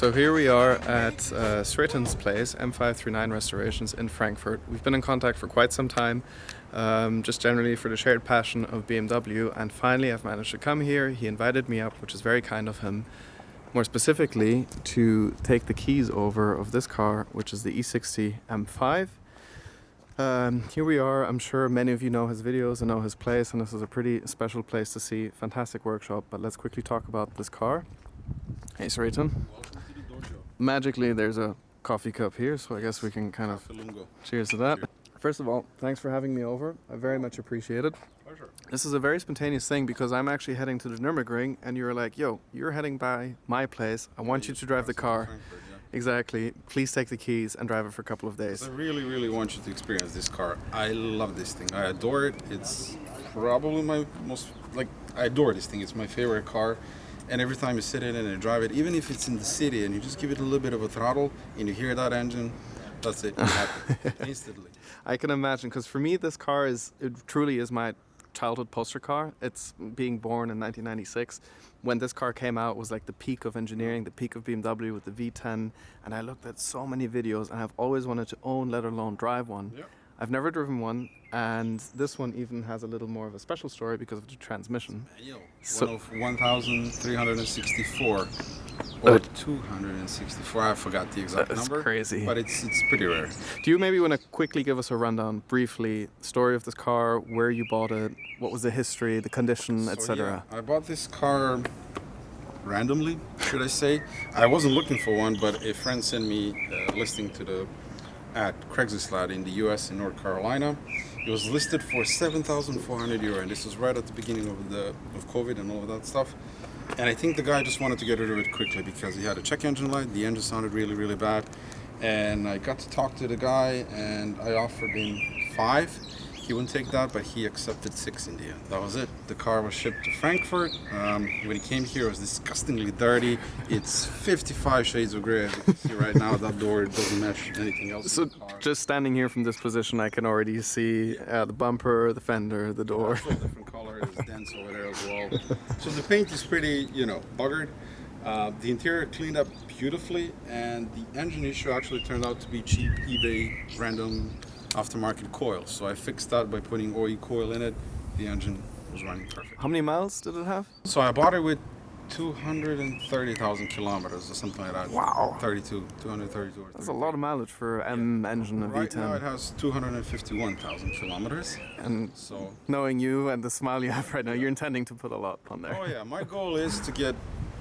So here we are at Sreten's place, M539 Restorations in Frankfurt. We've been in contact for quite some time, just generally for the shared passion of BMW, and finally I've managed to come here. He invited me up, which is very kind of him, more specifically to take the keys over of this car, which is the E60 M5. Here we are. I'm sure many of you know his videos and know his place, and this is a pretty special place to see. Fantastic workshop, but let's quickly talk about this car. Hey Sreten. Welcome to the dojo. Magically there's a coffee cup here, so I guess we can kind of cheers to that. Cheers. First of all, thanks for having me over. I very much appreciate it. Pleasure. This is a very spontaneous thing because I'm actually heading to the Nürburgring and you were like, yo, you're heading by my place. I want you to drive the car. Frankfurt, yeah. Exactly. Please take the keys and drive it for a couple of days. I really want you to experience this car. I love this thing. I adore it. It's probably my most, I adore this thing. It's my favorite car. And every time you sit in it and drive it, even if it's in the city and you just give it a little bit of a throttle and you hear that engine, that's it. You're happy instantly. I can imagine, because for me this car it truly is my childhood poster car. It's being born in 1996. When this car came out, it was like the peak of engineering, the peak of BMW with the V10, and I looked at so many videos and I've always wanted to own, let alone drive one. Yep. I've never driven one, and this one even has a little more of a special story because of the transmission. One of 1,364 or 264. I forgot the exact That's number. crazy. But it's pretty rare. Do you maybe want to quickly give us a rundown, briefly, story of this car, where you bought it, what was the history, the condition, etc.? Yeah, I bought this car randomly, should I say. I wasn't looking for one, but a friend sent me a listing at Craigslist in the US in North Carolina. It was listed for 7,400 euro, and this was right at the beginning of COVID and all of that stuff. And I think the guy just wanted to get rid of it quickly because he had a check engine light. The engine sounded really bad. And I got to talk to the guy and I offered him 5. He wouldn't take that, but he accepted 6 in the end. That was it. The car was shipped to Frankfurt. When he came here, it was disgustingly dirty. It's 55 shades of gray. As you can see right now, that door doesn't match anything else. So in the car. just standing here from this position, I can already see the bumper, the fender, the door. It's a different color. There's dents over there as well. So the paint is pretty, buggered. The interior cleaned up beautifully, and the engine issue actually turned out to be cheap eBay random aftermarket coil. So I fixed that by putting OE coil in it. The engine was running perfect. How many miles did it have? So I bought it with 230,000 kilometers or something like that. Wow. 232 or That's a lot of mileage for M engine, a Right V10. now it has 251,000 kilometers. And So, knowing you and the smile you have right now, you're intending to put a lot on there. oh yeah, my goal is to get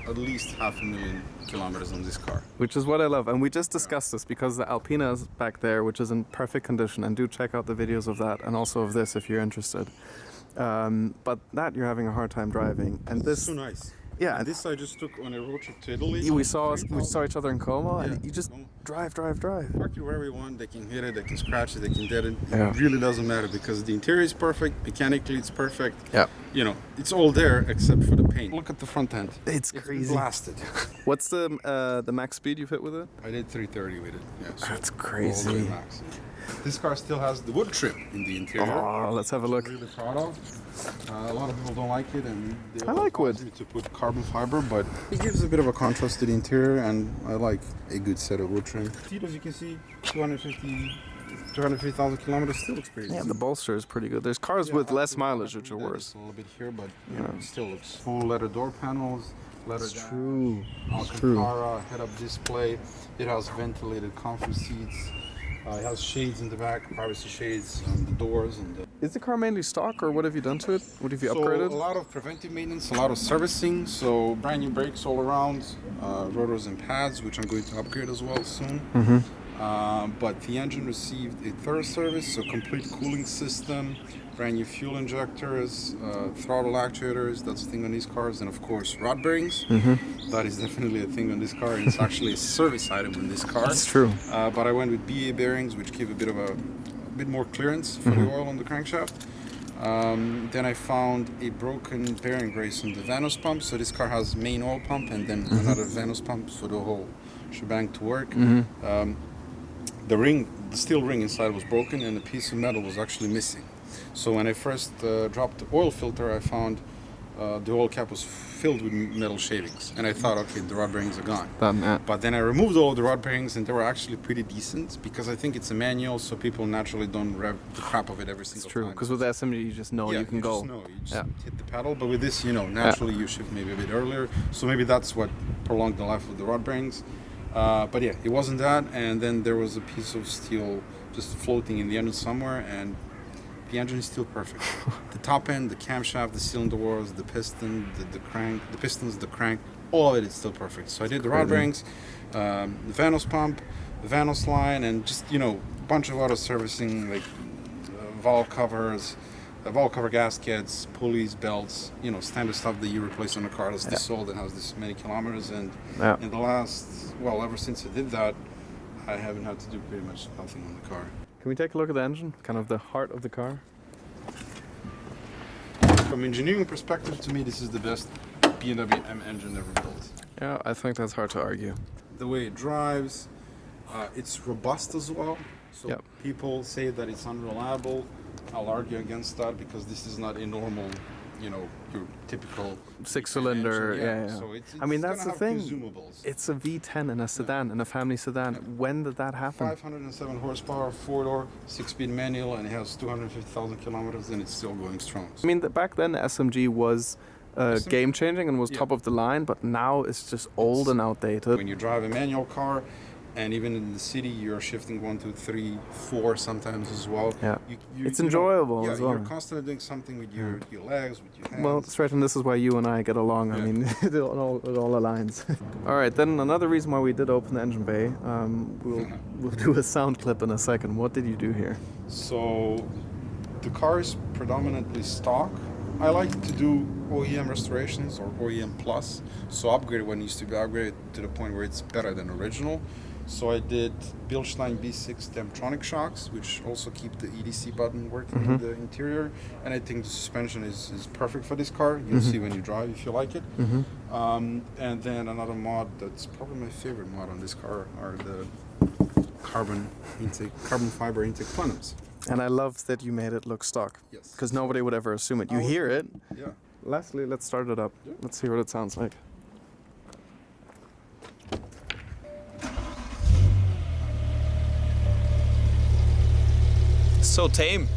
at least 500,000 kilometers on this car. Which is what I love. And we just discussed this because the Alpina is back there, which is in perfect condition. And do check out the videos of that and also of this if you're interested. But that you're having a hard time driving. And It's this, so nice. yeah, And this I just took on a road trip to Italy. we saw each other in Como, Yeah. and you just drive. Park it wherever you want. They can hit it, they can scratch it, they can dead it. Yeah. It really doesn't matter because the interior is perfect, mechanically it's perfect. Yeah. It's all there except for the paint. Look at the front end. It's It's crazy. blasted. What's the max speed you've hit with it? I did 330 with it. Yeah, so That's all crazy. the way max. This car still has the wood trim in the interior. Oh, let's have a look. I'm really proud of. A lot of people don't like it, and they I like wood. advise me to put carbon fiber, but it gives a bit of a contrast to the interior, and I like a good set of wood trim. As you can see, 250,000 kilometers still looks pretty Yeah, decent. the bolster is pretty good. There's cars with less mileage which are worse. A little bit here, but Yeah. it still looks full leather door panels, leather dash, True. It's true. Alcantara head-up display. It has ventilated comfort seats. It has shades in the back, privacy shades on the doors and the. Is the car mainly stock, or what have you done to it? What have you upgraded? So a lot of preventive maintenance, a lot of servicing. So brand new brakes all around, rotors and pads, which I'm going to upgrade as well soon. But the engine received a thorough service, so complete cooling system, brand new fuel injectors, throttle actuators. That's a thing on these cars, and of course rod bearings. That is definitely a thing on this car, and it's actually a service item on this car. That's true. But I went with BA bearings, which give a bit more clearance for the oil on the crankshaft. Then I found a broken bearing brace on the Vanos pump. So this car has main oil pump and then another Vanos pump for the whole shebang to work. The steel ring inside was broken and a piece of metal was actually missing. So when I first dropped the oil filter, I found the oil cap was filled with metal shavings, and I thought, okay, the rod bearings are gone. Done, yeah. But then I removed all the rod bearings, and they were actually pretty decent because I think it's a manual, so people naturally don't rev the crap of it every single It's true, time. because with the SMG you just know you can go. You just hit the pedal, but with this, naturally you shift maybe a bit earlier, so maybe that's what prolonged the life of the rod bearings. But yeah, it wasn't that, and then there was a piece of steel just floating in the engine somewhere, and the engine is still perfect. The top end, the camshaft, the cylinder walls, the piston, the crank, the pistons, the crank, all of it is still perfect. So I did the rod bearings, the Vanos pump, the Vanos line, and just, a bunch of auto servicing, like valve covers, valve cover gaskets, pulleys, belts, standard stuff that you replace on a car that's this old and has this many kilometers. And in the last, ever since I did that, I haven't had to do pretty much nothing on the car. Can we take a look at the engine? Kind of the heart of the car? From engineering perspective, to me, this is the best BMW M engine ever built. Yeah, I think that's hard to argue. The way it drives, it's robust as well. So people say that it's unreliable. I'll argue against that because this is not a normal, your typical six-cylinder. Yeah. So it's I mean, that's the thing. Consumables. It's a V10 in a sedan, in a family sedan. When did that happen? 507 horsepower, 4-door, 6-speed manual, and it has 250,000 kilometers, and it's still going strong. I mean, back then the SMG was game-changing and was top of the line, but now it's just old and outdated. When you drive a manual car, and even in the city, you're shifting 1, 2, 3, 4 sometimes as well. Yeah, it's enjoyable as well. You're constantly doing something with your legs, with your hands. Well, Sreten, this is why you and I get along. I mean, it all aligns. All right, then another reason why we did open the engine bay, we'll do a sound clip in a second. What did you do here? So, the car is predominantly stock. I like to do OEM restorations or OEM plus, so upgrade when it needs to be upgraded to the point where it's better than original. So I did Bilstein B6 Demtronic shocks, which also keep the EDC button working in the interior. And I think the suspension is perfect for this car. You'll see when you drive if you like it. And then another mod that's probably my favorite mod on this car are the carbon fiber intake plenums. And I love that you made it look stock. Yes. Because nobody would ever assume it. You hear it. Yeah. Lastly, let's start it up. Yeah. Let's hear what it sounds like. So tame.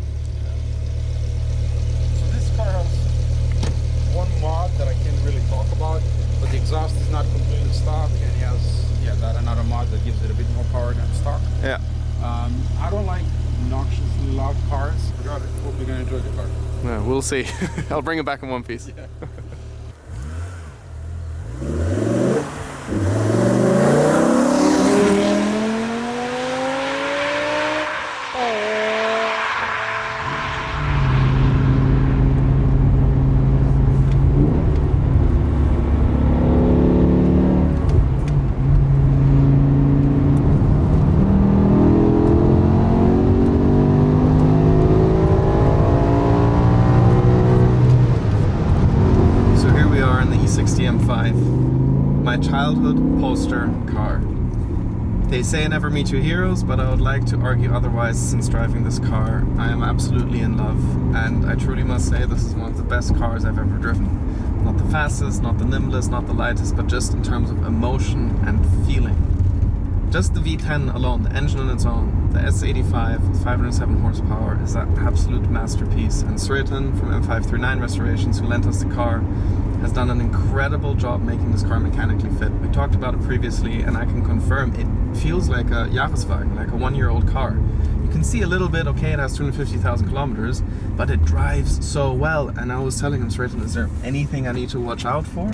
So this car has one mod that I can't really talk about, but the exhaust is not completely stock, and it has that another mod that gives it a bit more power than stock. Yeah. I don't like obnoxiously loud cars. Forgot it. Hope you're gonna enjoy the car. Yeah, we'll see. I'll bring it back in one piece. Yeah. My childhood poster car. They say never meet your heroes, but I would like to argue otherwise. Since driving this car, I am absolutely in love, and I truly must say this is one of the best cars I've ever driven. Not the fastest, not the nimblest, not the lightest, but just in terms of emotion and feeling. Just the V10 alone, the engine on its own, the S85 with 507 horsepower is an absolute masterpiece, and Sreten from M539 Restorations, who lent us the car, has done an incredible job making this car mechanically fit. We talked about it previously, and I can confirm it feels like a Jahreswagen, like a one-year-old car. You can see a little bit, okay, it has 250,000 kilometers, but it drives so well. And I was telling him, Sreten, is there anything I need to watch out for?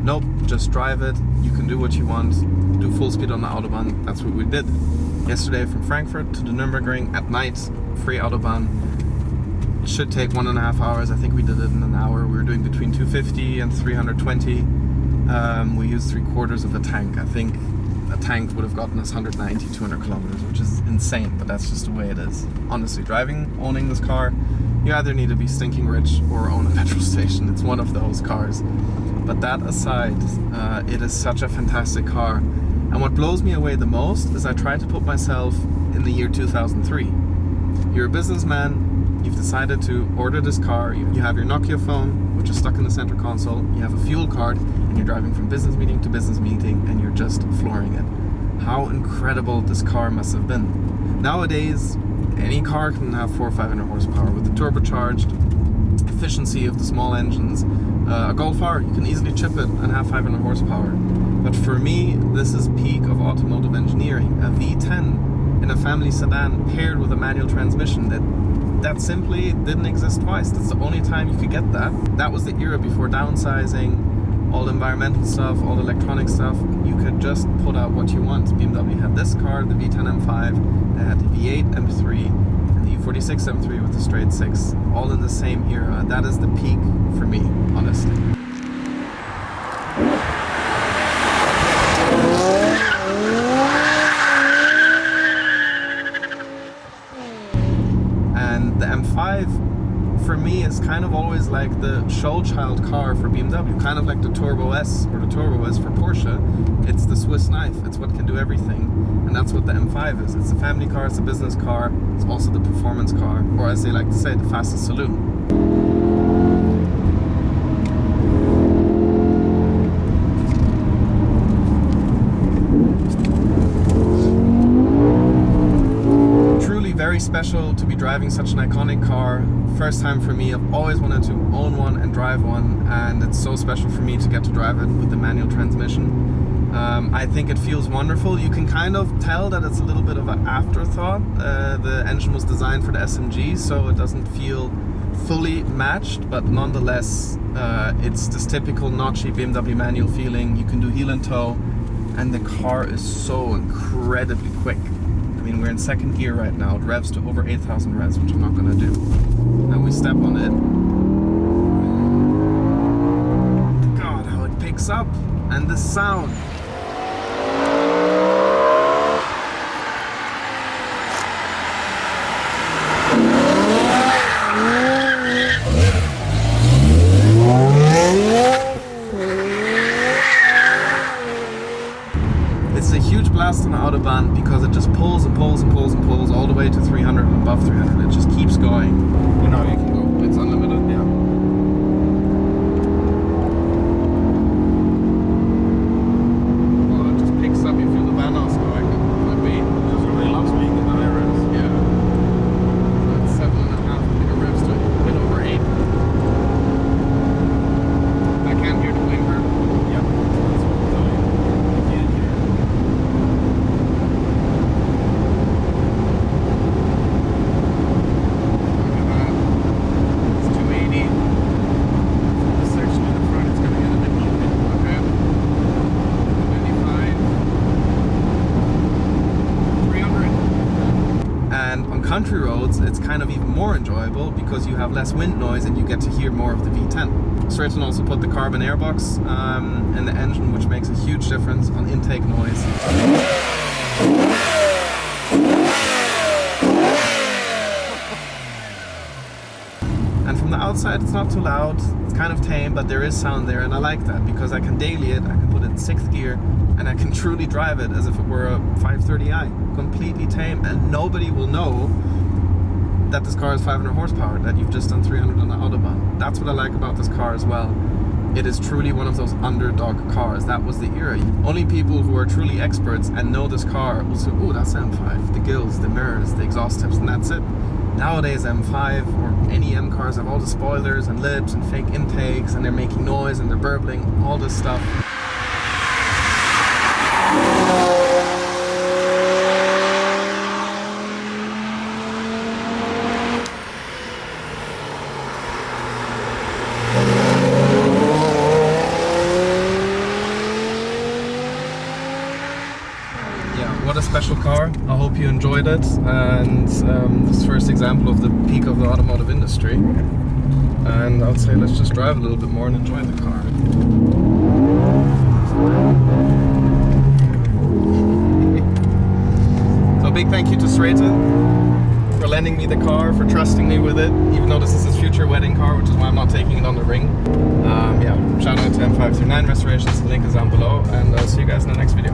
Nope, just drive it. You can do what you want. Do full speed on the Autobahn. That's what we did. Yesterday from Frankfurt to the Nürburgring at night, free Autobahn. It should take 1.5 hours. I think we did it in an hour. We were doing between 250 and 320. We used 3/4 of a tank. I think a tank would have gotten us 190, 200 kilometers, which is insane, but that's just the way it is. Honestly, owning this car, you either need to be stinking rich or own a petrol station. It's one of those cars. But that aside, it is such a fantastic car. And what blows me away the most is I try to put myself in the year 2003. You're a businessman, you've decided to order this car, you have your Nokia phone, which is stuck in the center console, you have a fuel card, and you're driving from business meeting to business meeting, and you're just flooring it. How incredible this car must have been. Nowadays, any car can have 400 or 500 horsepower with the turbocharged efficiency of the small engines. A Golf R, you can easily chip it and have 500 horsepower. But for me, this is peak of automotive engineering. A V10 in a family sedan paired with a manual transmission that simply didn't exist twice. That's the only time you could get that. That was the era before downsizing, all the environmental stuff, all the electronic stuff. You could just put out what you want. BMW had this car, the V10 M5, they had the V8 M3, and the U46 M3 with the straight 6, all in the same era. That is the peak for me, honestly. And the M5 for me is kind of always like the show child car for BMW, kind of like the Turbo S or the Turbo S for Porsche. It's the Swiss knife, it's what can do everything, and that's what the M5 is. It's a family car, it's a business car, it's also the performance car, or as they like to say, the fastest saloon. Very special to be driving such an iconic car. First time for me. I've always wanted to own one and drive one, and it's so special for me to get to drive it with the manual transmission. I think it feels wonderful. You can kind of tell that it's a little bit of an afterthought. The engine was designed for the SMG, so it doesn't feel fully matched, but nonetheless it's this typical notchy BMW manual feeling. You can do heel and toe, and the car is so incredibly quick. I mean, we're in second gear right now. It revs to over 8,000 revs, which I'm not going to do. Now we step on it. God, how it picks up. And the sound. It's a huge blast on the Autobahn because it just pulls and pulls and pulls and pulls all the way to 300 and above 300. It just keeps going. You know, you can go. It's unlimited. Yeah. Well, it just picks up. You feel the van house going. Just really loves being in the high revs. Yeah. That's 7.5 revs to a bit over 8. I can't hear the blinker. Yep. That's what I'm telling you. You can't hear it. It's 280. So this section in the front, it's going to get a bit loopy. Okay. 95. 300. And on country roads, it's kind of even more enjoyable because you have less wind noise and you get to hear more of the V10. Sreten also put the carbon airbox in the engine, which makes a huge difference on intake noise. And from the outside, it's not too loud. It's kind of tame, but there is sound there, and I like that because I can daily it. I can put it in 6th gear, and I can truly drive it as if it were a 530i, completely tame, and nobody will know that this car is 500 horsepower, that you've just done 300 on the Autobahn. That's what I like about this car as well. It is truly one of those underdog cars. That was the era. Only people who are truly experts and know this car will say, oh, that's M5. The gills, the mirrors, the exhaust tips, and that's it. Nowadays, M5 or any M cars have all the spoilers and lips and fake intakes, and they're making noise and they're burbling, all this stuff. What a special car. I hope you enjoyed it, and this first example of the peak of the automotive industry. And I would say let's just drive a little bit more and enjoy the car. So a big thank you to Sreten for lending me the car, for trusting me with it, even though this is his future wedding car, which is why I'm not taking it on the ring. Yeah, shout out to M539 Restorations, the link is down below, and I'll see you guys in the next video.